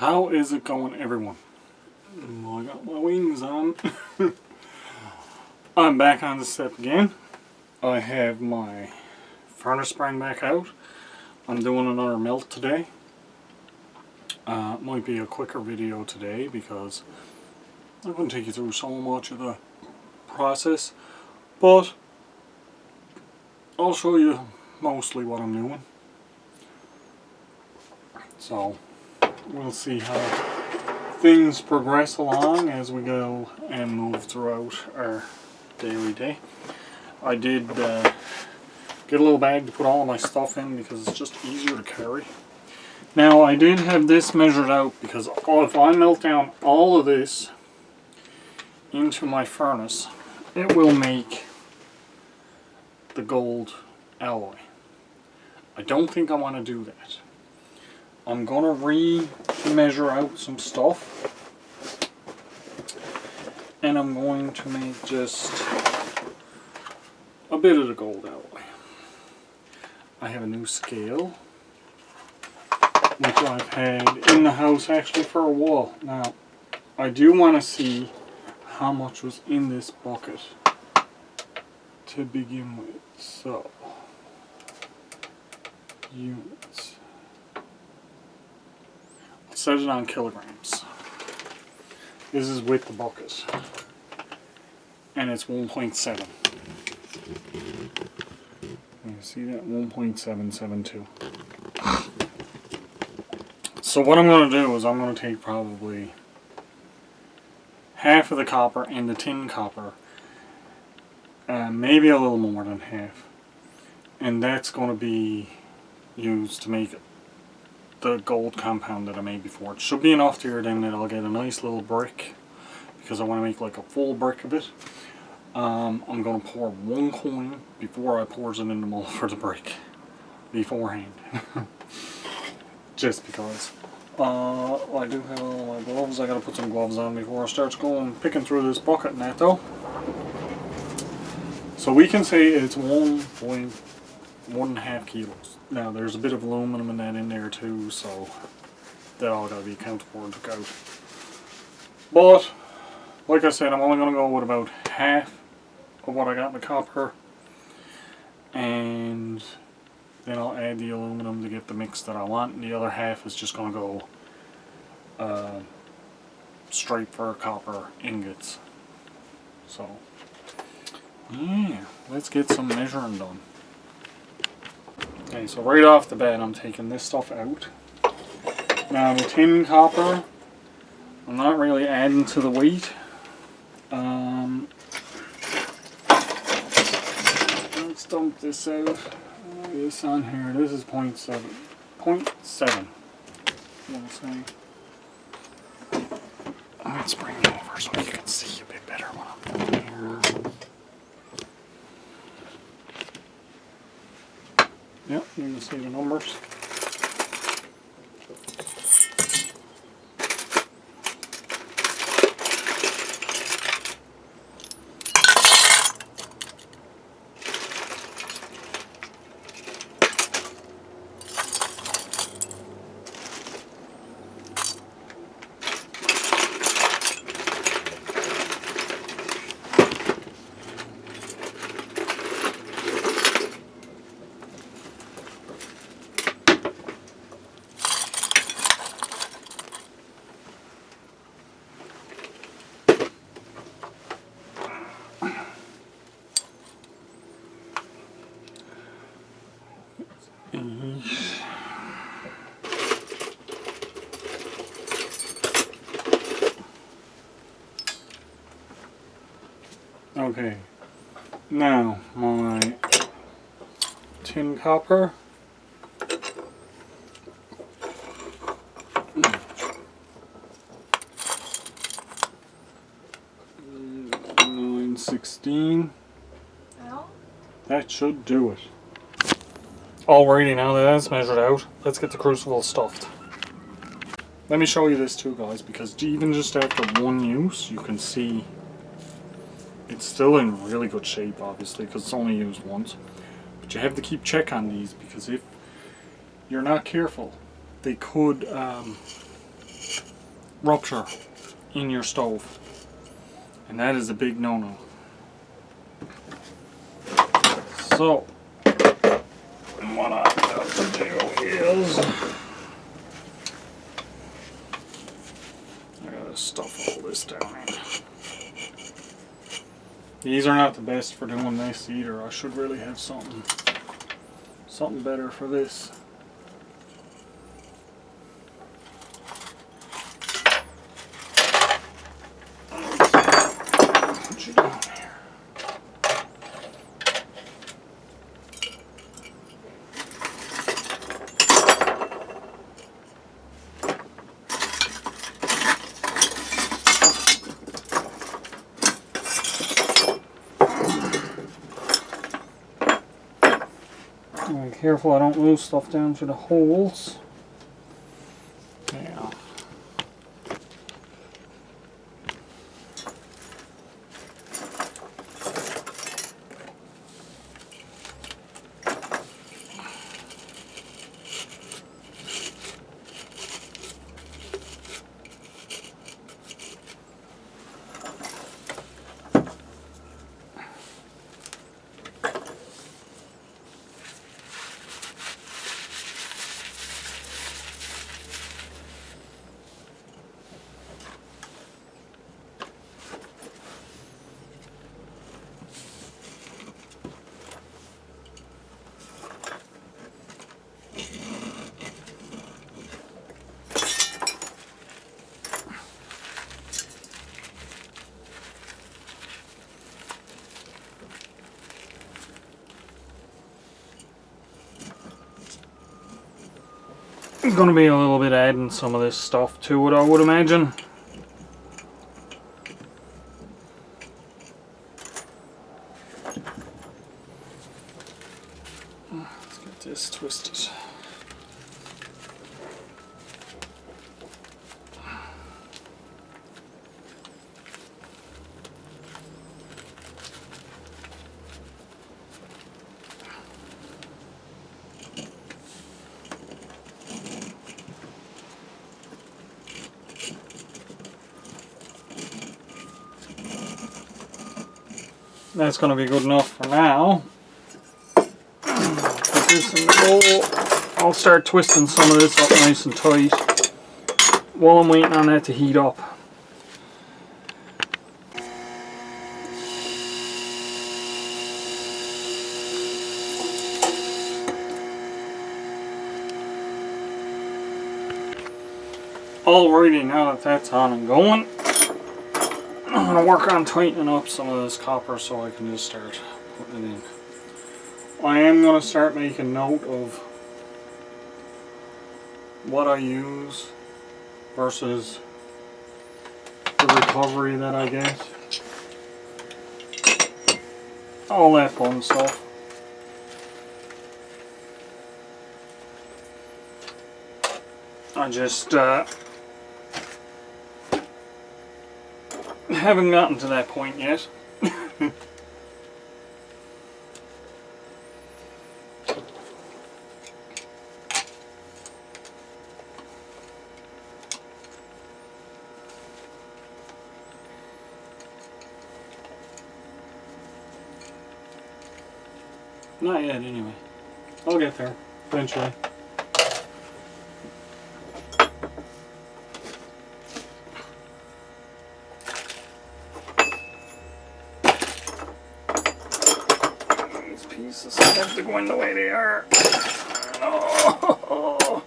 How is it going, everyone? Well, I got my wings on. I'm back on the step again. I have my furnace sprang back out. I'm doing another melt today. It might be a quicker video today because I'm going to take you through so much of the process, but I'll show you mostly what I'm doing. So we'll see how things progress along as we go and move throughout our daily day. I did get a little bag to put all of my stuff in because it's just easier to carry. Now I did have this measured out because if I melt down all of this into my furnace, it will make the gold alloy. I don't think I want to do that. I'm going to re-measure out some stuff, and I'm going to make just a bit of the gold alloy. I have a new scale, which I've had in the house actually for a while. Now, I do want to see how much was in this bucket to begin with. So, units. Set it on kilograms. This is with the bucket, and it's 1.7. You see that? 1.772. So what I'm going to do is I'm going to take probably half of the copper and the tin copper, maybe a little more than half, and that's going to be used to make the gold compound that I made before. It should be enough here then that I'll get a nice little brick, because I want to make like a full brick of it. I'm going to pour one coin before I pours it in the mold for the brick beforehand. Just because. I do have all my gloves. I gotta put some gloves on before I start picking through this bucket and that though. So we can say it's 1.5 kilos. Now there's a bit of aluminum and that in there too, so that all gotta be accounted for and took out. But like I said, I'm only gonna go with about half of what I got in the copper, and then I'll add the aluminum to get the mix that I want, and the other half is just gonna go straight for copper ingots. So yeah, let's get some measuring done. Okay, so right off the bat I'm taking this stuff out. Now the tin copper, I'm not really adding to the weight. Let's dump this out. This on here, this is 0.7. 0.7. Let's bring it over so you can see a bit better when I'm doing here. Yep, you can see the numbers. Okay, now my tin copper. $9.16. That should do it. Alrighty, now that that's measured out, let's get the crucible stuffed. Let me show you this too, guys, because even just after one use, you can see it's still in really good shape, obviously, because it's only used once. But you have to keep check on these, because if you're not careful, they could rupture in your stove. And that is a big no-no. So, what I have to do is, I gotta stuff all this down in. These are not the best for doing this either. I should really have something better for this. Put you down here. Be careful I don't lose stuff down through the holes. Yeah. I'm going to be a little bit adding some of this stuff to it, I would imagine. Let's get this twisted. That's going to be good enough for now. Put this in the bowl. I'll start twisting some of this up nice and tight while I'm waiting on that to heat up. Alrighty, now that that's on and going, I'm going to work on tightening up some of this copper so I can just start putting it in. I am going to start making note of what I use versus the recovery that I get. All that fun stuff. I just haven't gotten to that point yet. Not yet, anyway. I'll get there eventually. These pieces have to go in the way they are. Oh.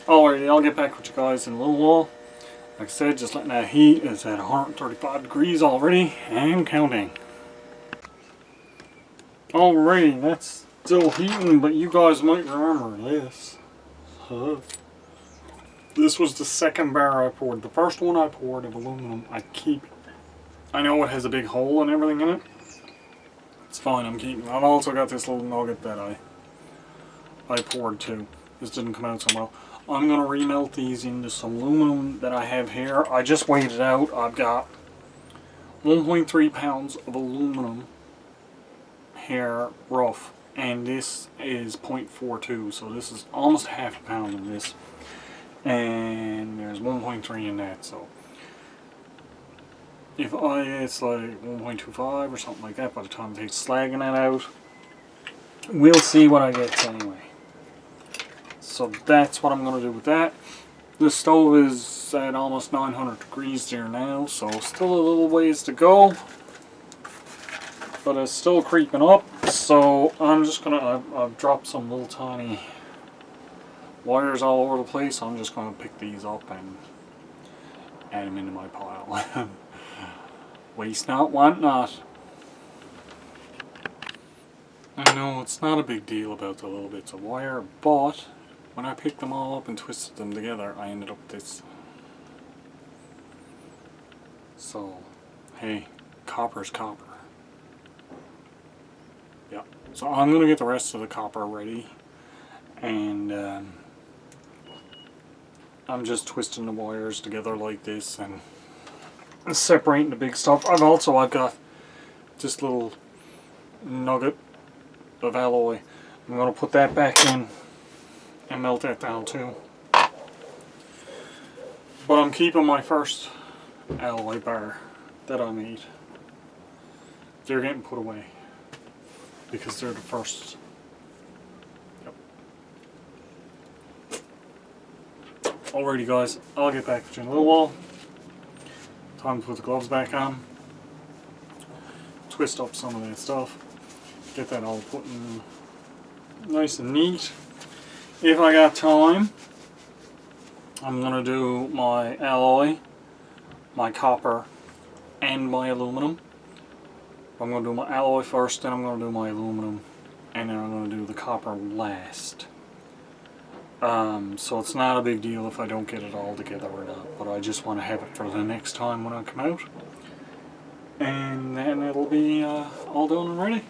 Alrighty, I'll get back with you guys in a little while. Like I said, just letting that heat. It's at 135 degrees already and counting. Alrighty, that's still heating, but you guys might remember this. This was the second bar I poured. The first one I poured of aluminum, I know it has a big hole and everything in it. It's fine, I'm keeping it. I've also got this little nugget that I poured too. This didn't come out so well. I'm going to remelt these into some aluminum that I have here. I just weighed it out. I've got 1.3 pounds of aluminum here rough, and this is 0.42, so this is almost half a pound of this. and there's 1.3 in that, so if it's like 1.25 or something like that by the time it takes slagging that out. We'll see what I get anyway. So that's what I'm going to do with that. The stove is at almost 900 degrees there now, so still a little ways to go. But it's still creeping up, so I'm just going to, I've dropped some little tiny wires all over the place, so I'm just going to pick these up and add them into my pile. Waste not, want not. I know it's not a big deal about the little bits of wire, but when I picked them all up and twisted them together, I ended up with this. So, hey, copper's copper. Yeah, so I'm going to get the rest of the copper ready, and I'm just twisting the wires together like this and separating the big stuff. I've got this little nugget of alloy. I'm going to put that back in and melt that down too. But I'm keeping my first alloy bar that I made. They're getting put away because they're the first. Yep. Alrighty guys, I'll get back to you in a little while. Time to put the gloves back on. Twist up some of that stuff. Get that all put in nice and neat. If I got time, I'm going to do my alloy, my copper, and my aluminum. I'm going to do my alloy first, then I'm going to do my aluminum, and then I'm going to do the copper last. So it's not a big deal if I don't get it all together or not, but I just want to have it for the next time when I come out. And then it'll be all done and ready.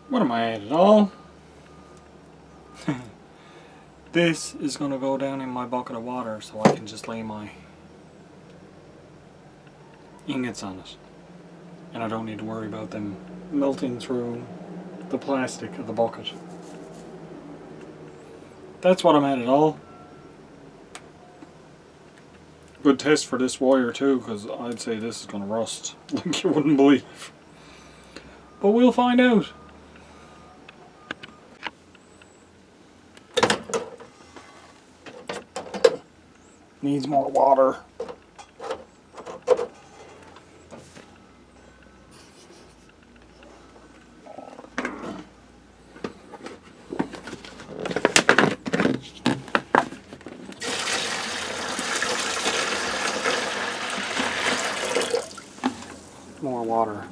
What am I at all? This is going to go down in my bucket of water so I can just lay my ingots on it. And I don't need to worry about them melting through the plastic of the bucket. That's what I'm at all. Good test for this wire too, because I'd say this is going to rust like you wouldn't believe. But we'll find out. Needs more water. More water.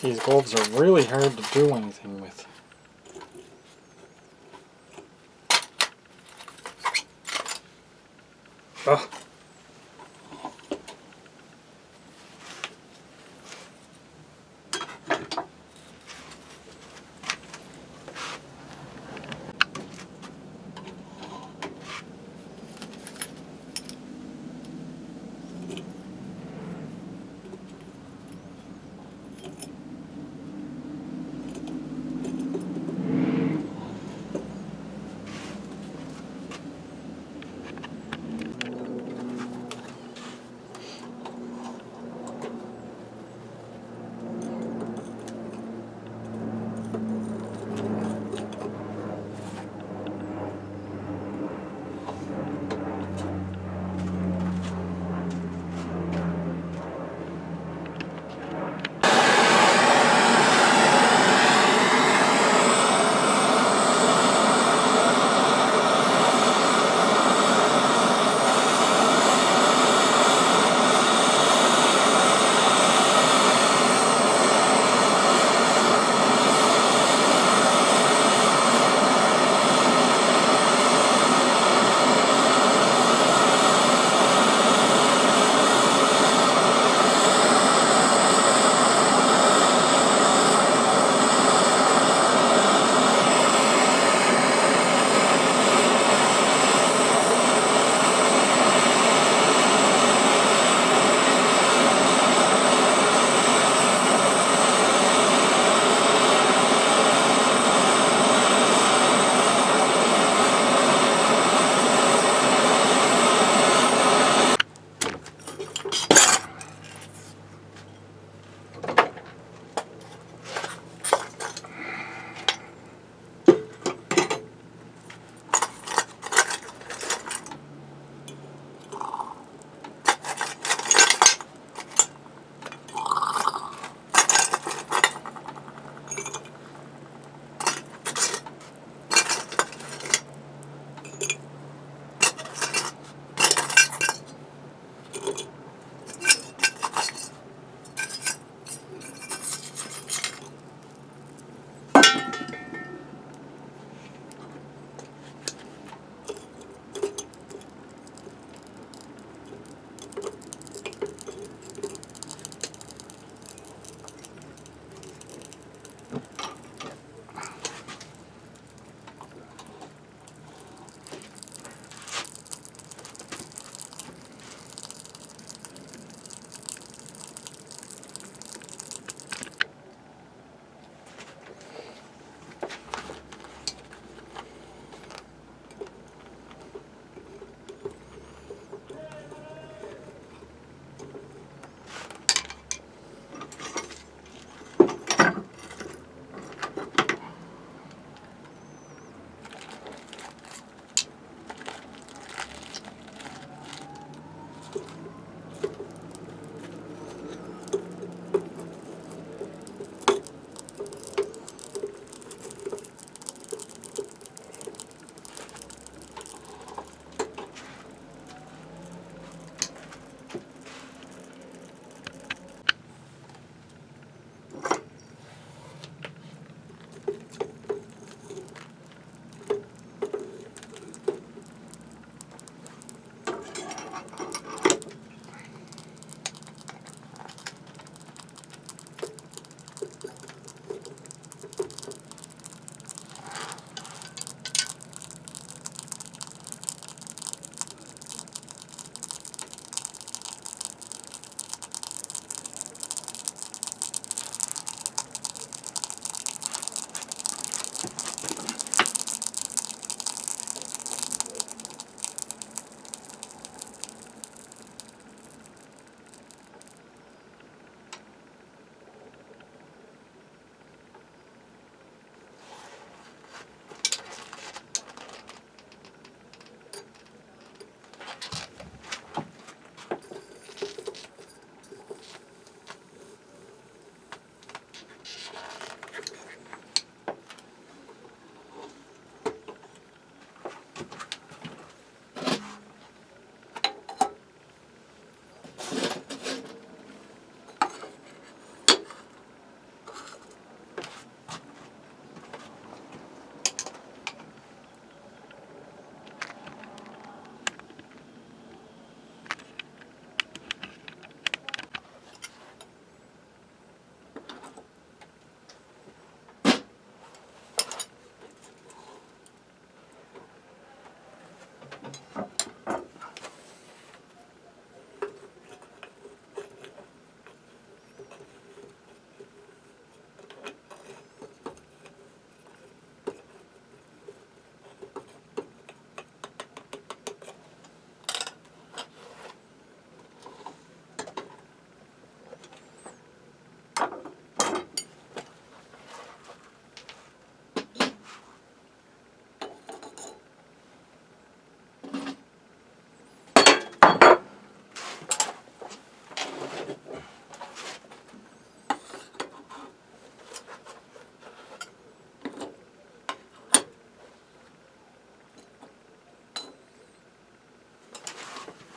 These gloves are really hard to do anything with. Ugh.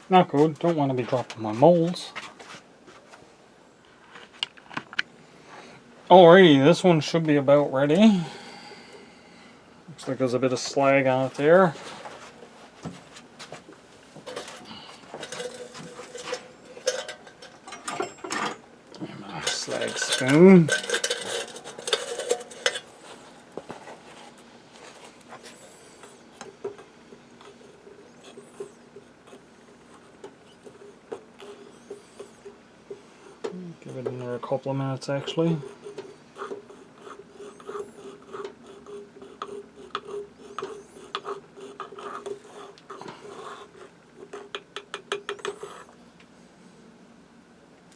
Not good, don't want to be dropping my molds. Alrighty, this one should be about ready. Looks like there's a bit of slag on it there. Slag spoon. Give it another couple of minutes actually.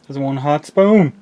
There's one hot spoon.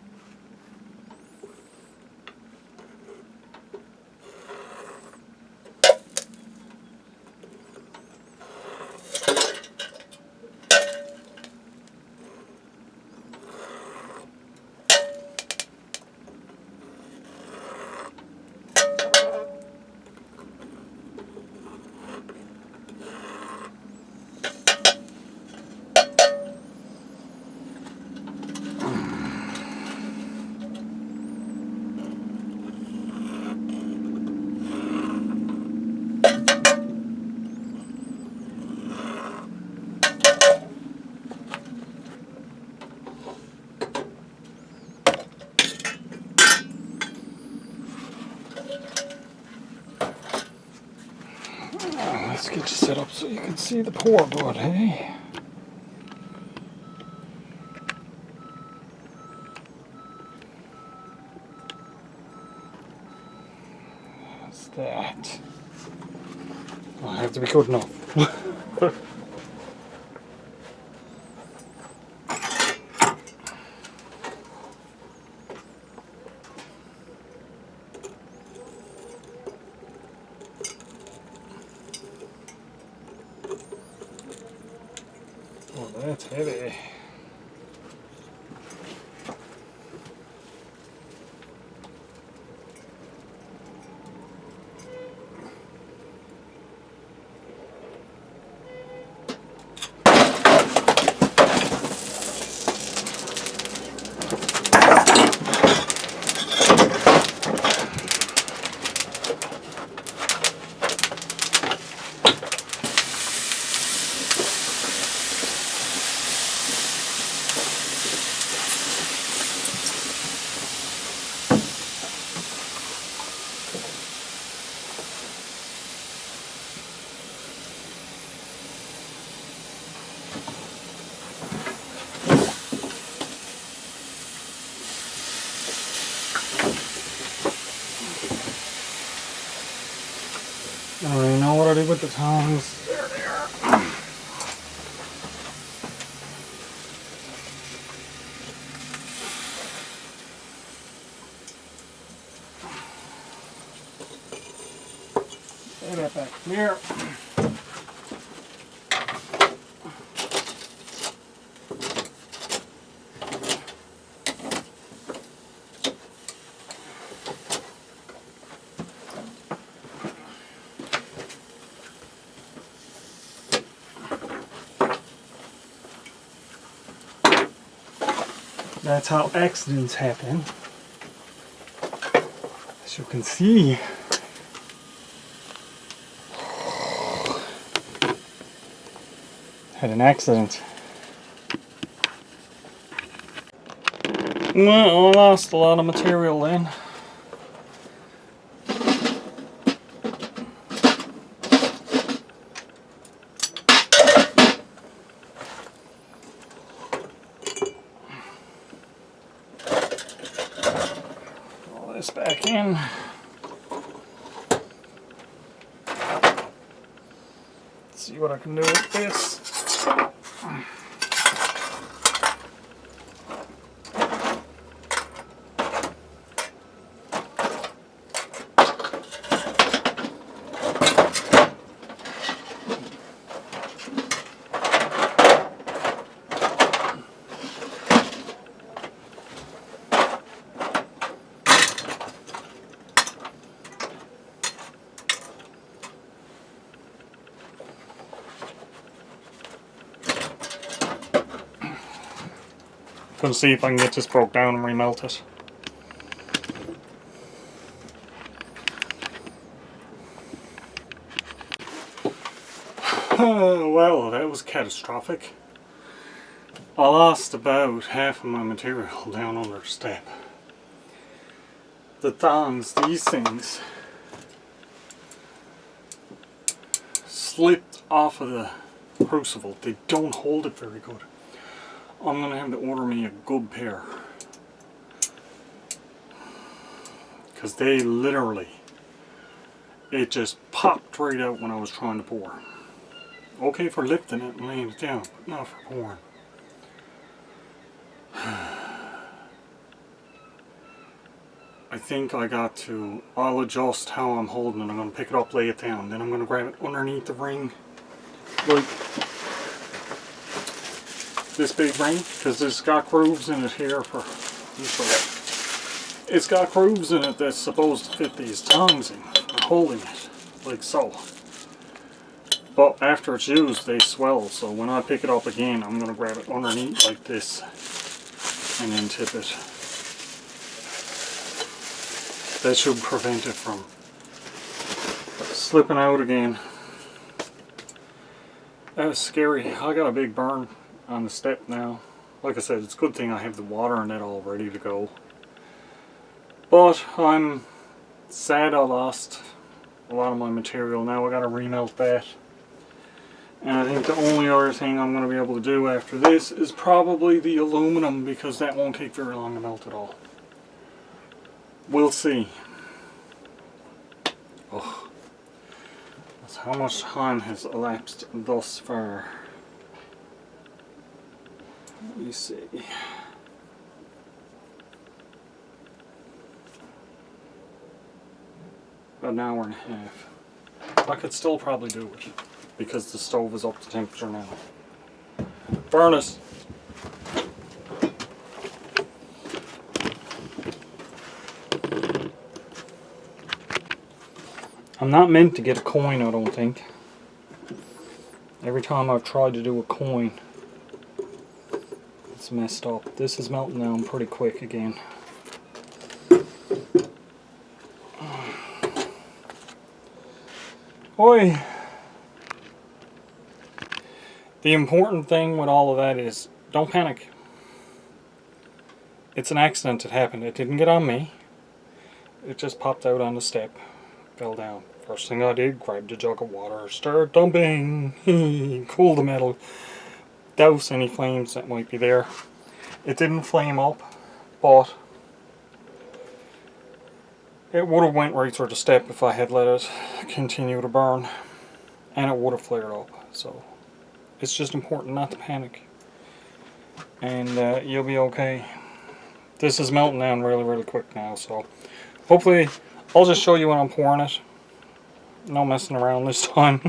Let's get you set up so you can see the pour good, hey? That's that. Oh, I have to be good enough. Oh, that's heavy. I don't even know what I did with the tongs. There they are. Lay that back here. That's how accidents happen. As you can see, had an accident. Well, I lost a lot of material then. Roll this back in. See what I can do with this. Gonna see if I can get this broke down and remelt it. Well, that was catastrophic. I lost about half of my material down under the step. The thongs, these things, slipped off of the crucible. They don't hold it very good. I'm going to have to order me a good pair. Because they literally, it just popped right out when I was trying to pour. Okay for lifting it and laying it down, but not for pouring. I think I got to, I'll adjust how I'm holding it. I'm going to pick it up, lay it down, then I'm going to grab it underneath the ring, like this big ring, because it's got grooves in it here for, it's got grooves in it that's supposed to fit these tongs in, for holding it, like so. But after it's used, they swell, so when I pick it up again, I'm going to grab it underneath like this, and then tip it. That should prevent it from slipping out again. That was scary. I got a big burn on the step now. Like I said, it's a good thing I have the water in it all ready to go. But I'm sad I lost a lot of my material. Now I got to remelt that. And I think the only other thing I'm going to be able to do after this is probably the aluminum, because that won't take very long to melt at all. We'll see. Oh, that's how much time has elapsed thus far. Let me see. About an hour and a half. I could still probably do it because the stove is up to temperature now. Furnace. I'm not meant to get a coin, I don't think. Every time I've tried to do a coin, it's messed up. This is melting down pretty quick again. Oi! The important thing with all of that is, don't panic. It's an accident that happened. It didn't get on me. It just popped out on the step. Fell down. First thing I did, grabbed a jug of water, started dumping, cool the metal, douse any flames that might be there. It didn't flame up, but it would have went right through the step if I had let it continue to burn, and it would have flared up. So it's just important not to panic, and you'll be okay. This is melting down really, really quick now, so hopefully I'll just show you when I'm pouring it. No messing around this time.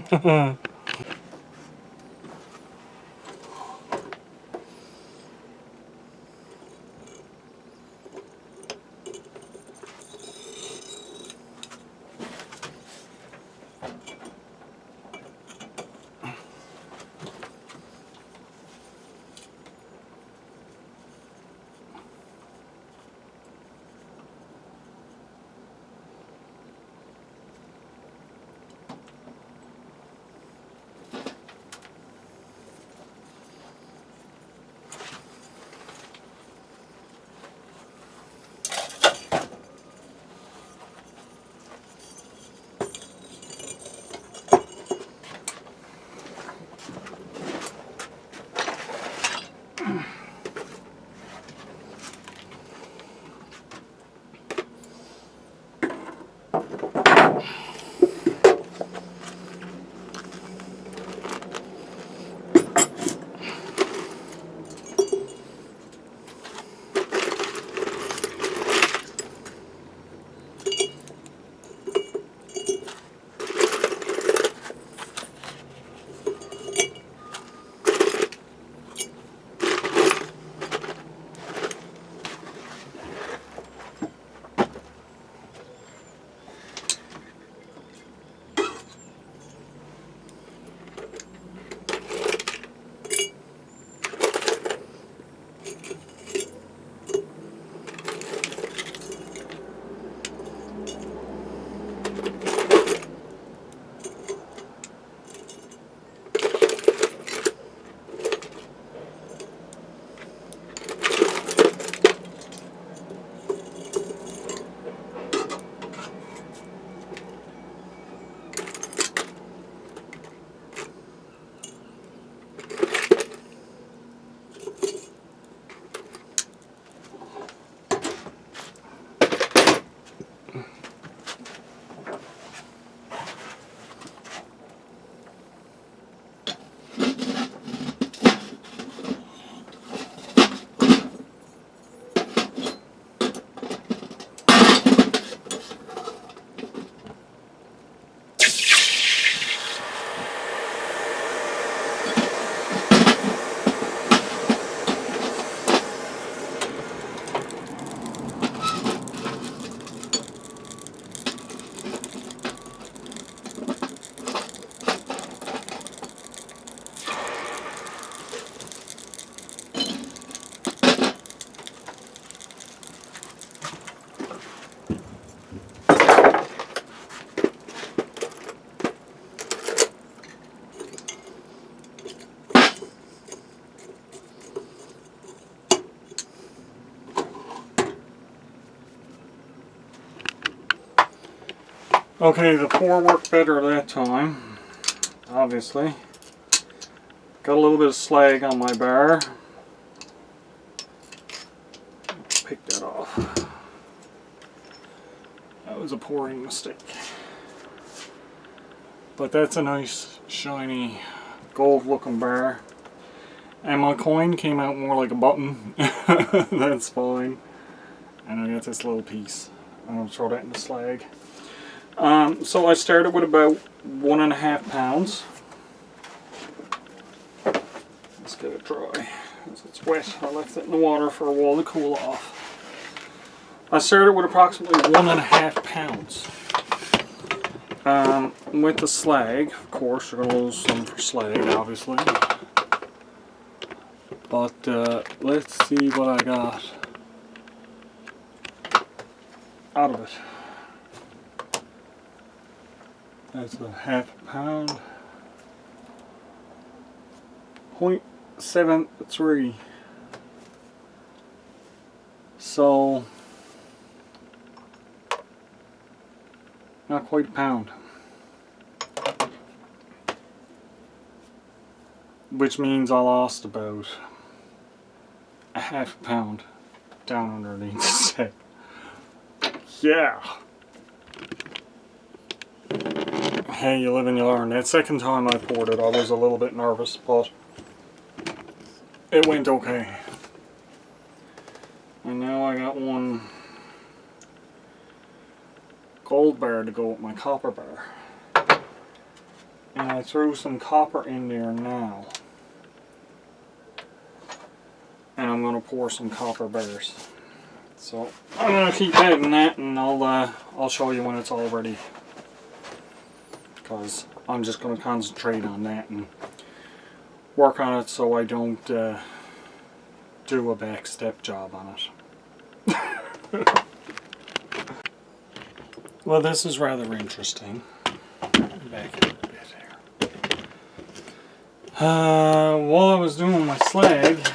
Okay, the pour worked better that time, obviously. Got a little bit of slag on my bar. Pick that off. That was a pouring mistake. But that's a nice, shiny, gold looking bar. And my coin came out more like a button. That's fine. And I got this little piece. I'm going to throw that in the slag. So I started with about 1.5 pounds. Let's get it dry, because it's wet. I left it in the water for a while to cool off. I started with approximately 1.5 pounds. With the slag, of course, you're going to lose some for slag, obviously. But let's see what I got out of it. That's a 1/2 pound. 0.73. So, not quite a pound. Which means I lost about 1/2 pound down underneath the stick. Yeah. Hey, you live and you learn. That second time I poured it, I was a little bit nervous, but it went okay. And now I got one gold bar to go with my copper bar. And I threw some copper in there now. And I'm going to pour some copper bars. So I'm going to keep adding that, and I'll show you when it's all ready. Because I'm just going to concentrate on that and work on it so I don't do a back step job on it. Well, this is rather interesting. Back a little bit here. While I was doing my slag,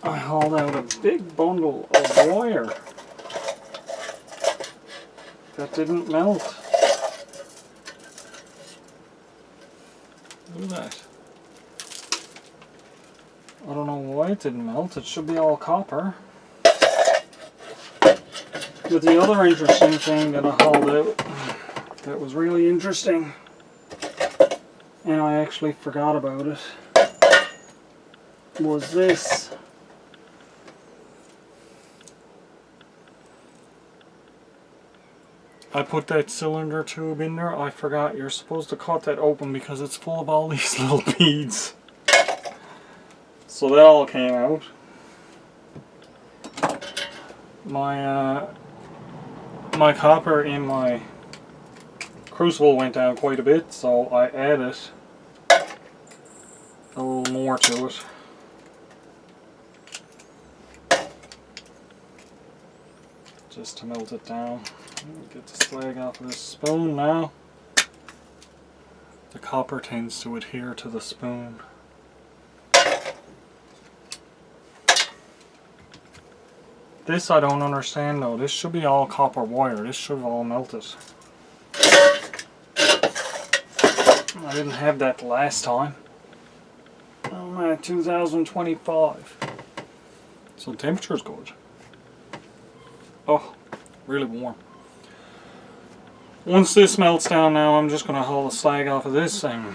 I hauled out a big bundle of wire that didn't melt. Look at that. I don't know why it didn't melt. It should be all copper. But the other interesting thing that I hauled out that was really interesting, and I actually forgot about it, was this. I put that cylinder tube in there. I forgot you're supposed to cut that open because it's full of all these little beads. So that all came out. My copper in my crucible went down quite a bit, so I added a little more to it. Just to melt it down. Get the slag off of this spoon now. The copper tends to adhere to the spoon. This I don't understand though. This should be all copper wire. This should have all melted. I didn't have that last time. I'm at 2025. So the temperature's good. Oh, really warm. Once this melts down now, I'm just going to haul the slag off of this thing.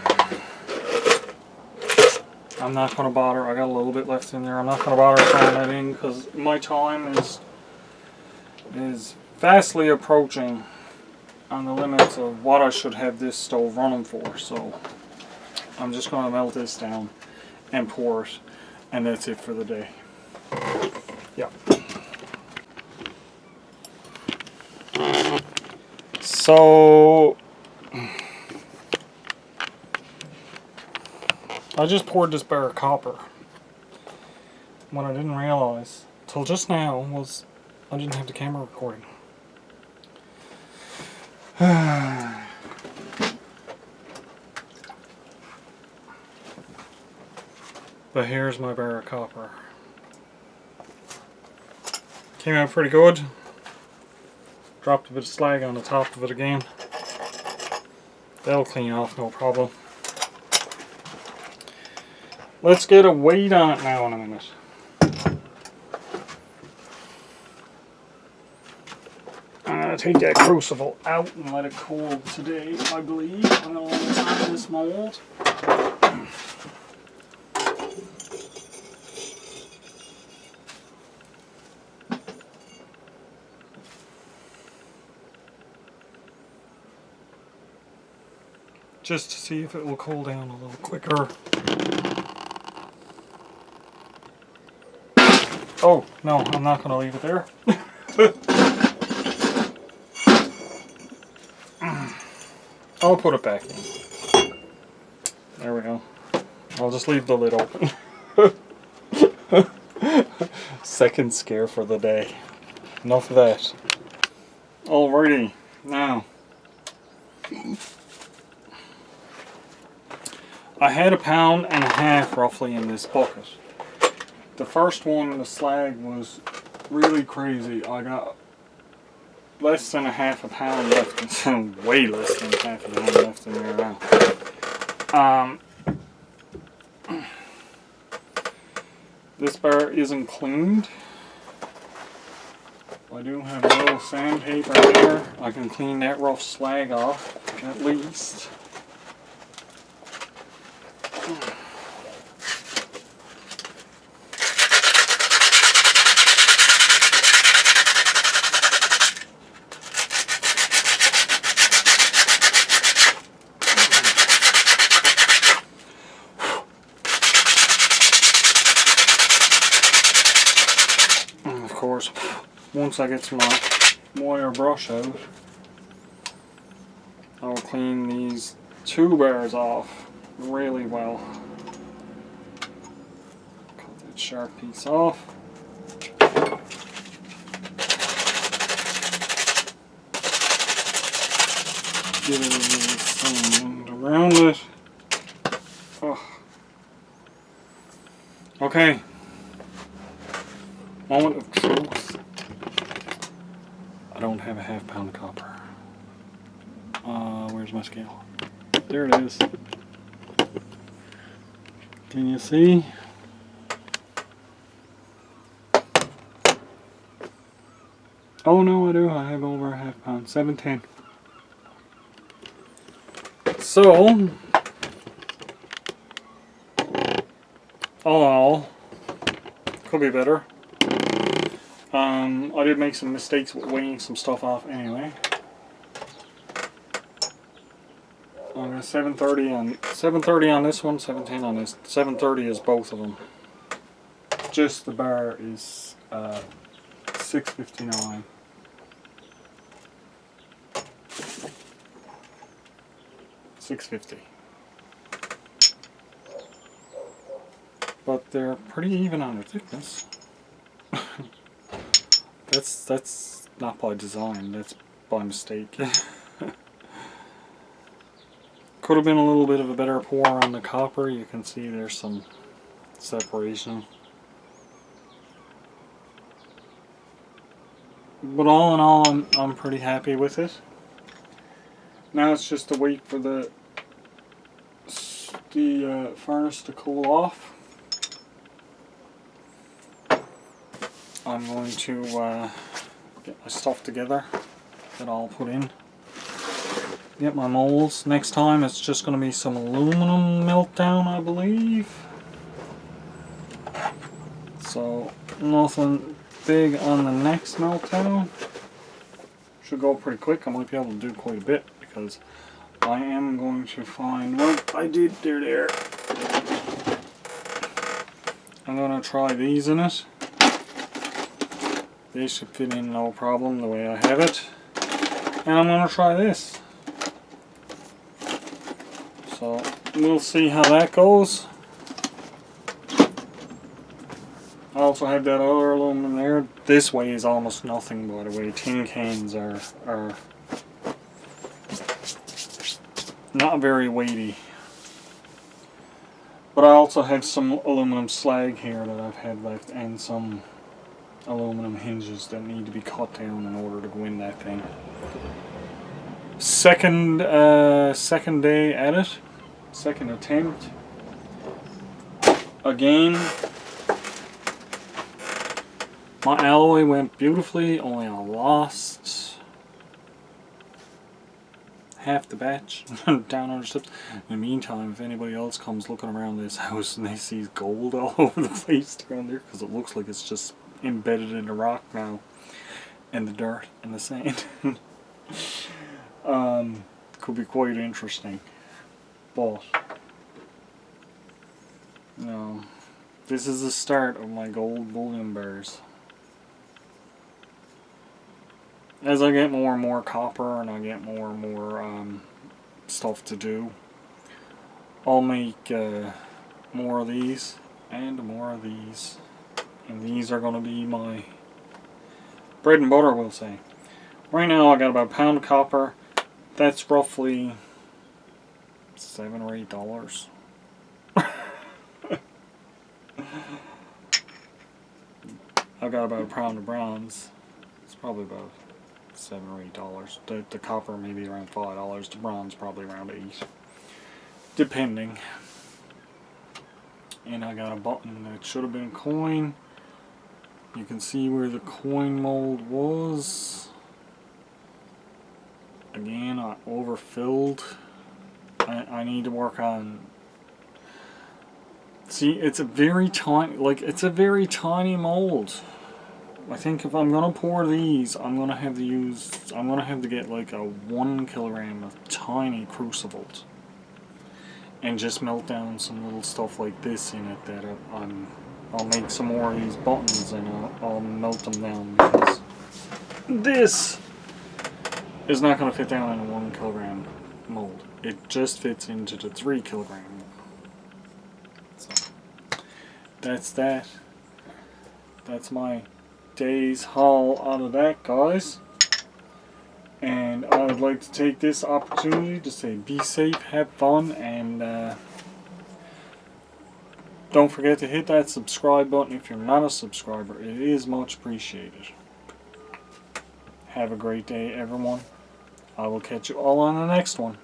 I'm not going to bother. I got a little bit left in there. I'm not going to bother throwing that in because my time is vastly approaching on the limits of what I should have this stove running for. So I'm just going to melt this down and pour it, and that's it for the day. Yeah. So I just poured this bar of copper. What I didn't realize till just now was I didn't have the camera recording. But here's my bar of copper. Came out pretty good. Dropped a bit of slag on the top of it again. That'll clean off, no problem. Let's get a weight on it now in a minute. I'm going to take that crucible out and let it cool today, I believe. I'm going to let it on this mold. Just to see if it will cool down a little quicker. Oh, no, I'm not going to leave it there. I'll put it back in. There we go. I'll just leave the lid open. Second scare for the day. Enough of that. Alrighty, now. I had 1.5 pounds roughly in this bucket. The first one, the slag, was really crazy. I got less than 1/2 pound left, way less than 1/2 pound left in there now. This bar isn't cleaned. I do have a little sandpaper there. I can clean that rough slag off, at least. Of course, once I get some wire brush out, I'll clean these 2 bars off really well. Cut that sharp piece off. Get it sand around it. Oh. Okay. Moment of truth. I don't have 1/2 pound copper. Where's my scale? There it is. Can you see? Oh no, I do. I have over 1/2 pound. 710. So, all in all, could be better. I did make some mistakes with weighing some stuff off anyway. I'm going to 730 on this one, 710 on this. 730 is both of them. Just the bar is 659. $6.50. But they're pretty even on the thickness. That's not by design, that's by mistake. Could have been a little bit of a better pour on the copper. You can see there's some separation. But all in all, I'm pretty happy with it. Now it's just to wait for the furnace to cool off. I'm going to get my stuff together that I'll put in. Get my molds. Next time it's just going to be some aluminum meltdown, I believe. So nothing big on the next meltdown. Should go pretty quick. I might be able to do quite a bit because I am going to find what I did there. I'm going to try these in it. They should fit in no problem the way I have it. And I'm going to try this. So we'll see how that goes. I also have that other aluminum there. This weighs almost nothing, by the way. Tin cans are not very weighty. But I also have some aluminum slag here that I've had left, and some aluminum hinges that need to be cut down in order to go in that thing. Second day at it, second attempt. Again, my alloy went beautifully, only I lost half the batch down on the steps. In the meantime, if anybody else comes looking around this house and they see gold all over the place down there, because it looks like it's just embedded in the rock now, and the dirt and the sand, could be quite interesting. But no, this is the start of my gold bullion bears. As I get more and more copper and I get more and more stuff to do, I'll make more of these and more of these. And these are going to be my bread and butter, we'll say. Right now I got about a pound of copper. That's roughly $7 or $8. I've got about a pound of bronze. It's probably about $7 or $8. The copper maybe around $5. The bronze probably around $8, depending. And I got a button that should have been a coin. You can see where the coin mold was. Again, I overfilled. I need to work on. See, it's a very tiny, it's a very tiny mold. I think if I'm gonna pour these, I'm gonna have to get like a 1 kilogram of tiny crucibles, and just melt down some little stuff like this in it. That I'll make some more of these buttons, and I'll melt them down, because this is not gonna fit down in a 1 kilogram mold. It just fits into the 3 kilogram mold. So that's that. That's my day's haul out of that, guys. And I would like to take this opportunity to say be safe, have fun, and don't forget to hit that subscribe button if you're not a subscriber. It is much appreciated. Have a great day, everyone. I will catch you all on the next one.